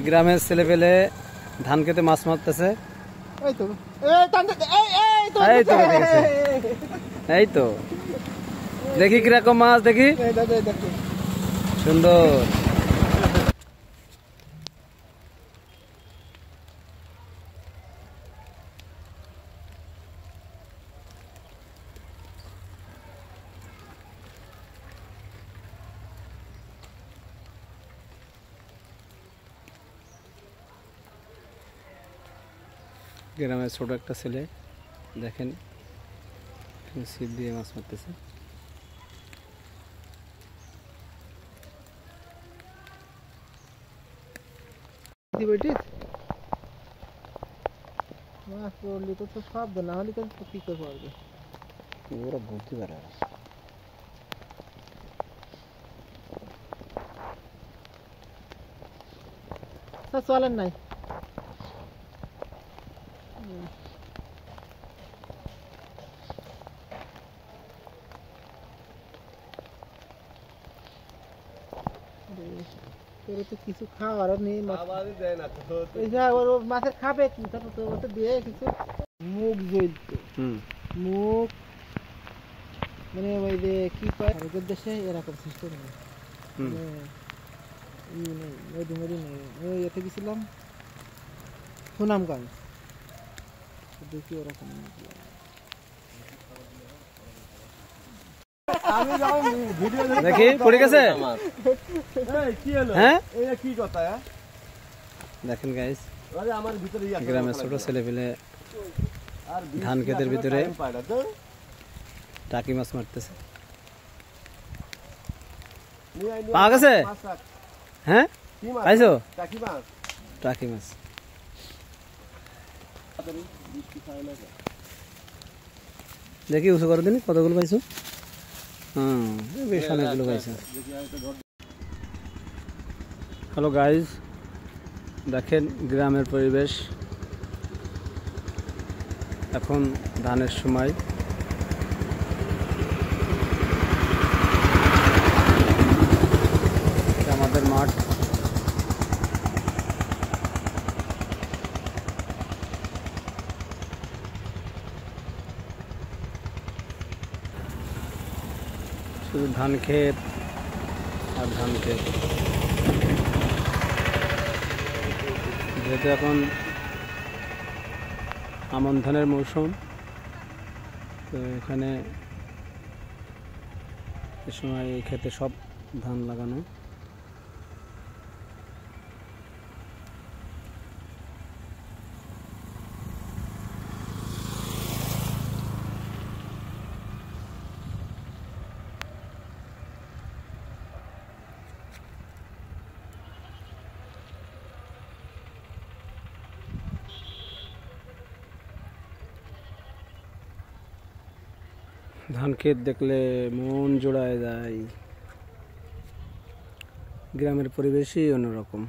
গ্রামের ছেলে পেলে ধান খেতে মাছ মারতেছে। এই তো দেখি কিরকম মাছ, দেখি সুন্দর। গ্রামের ছোট একটা ছেলে দেখেন ছিপ দিয়ে মাছ মারতেছে। মাছ পড়লে তো সব না হলে তো কি করে পারবে, ওরা বুঝতে পারে চলেন নাই। কিছু খাওয়ার নেই, মাছের খাবে কি দিয়ে কিছু মুখ জ্বলতো, মুখ মানে ওই যে কি কয় ভারতের দেশে এরকম সিস্টেম নেই, মধুমরি নেই। ওই এতে গেছিলাম সুনামগঞ্জ, দেখি ওরকম দেখি পড়ে গেছে। হ্যাঁ কি কথা দেখেন গাইস, গ্রামের ছোট ছেলে পেলে ধান ক্ষেতের ভিতরে টাকি মাছ মারতেছে। পাওয়া গেছে? হ্যাঁ পাইছো টাকি মাছ? দেখি উঁচু করে দিন, কতগুলো পাইছো? বেশ অনেকগুলো পাইছো। হ্যালো গাইজ, দেখেন গ্রামের পরিবেশ। এখন ধানের সময়। আমাদের মাঠ। শুধু ধান ক্ষেত আর ধান ক্ষেত। যেহেতু এখন আমন ধানের মৌসুম, তো এখানে এ সময় এই ক্ষেতে সব ধান লাগানো। ধান ক্ষেত দেখলে মন জোড়ায় যায়। গ্রামের পরিবেশই অন্যরকম।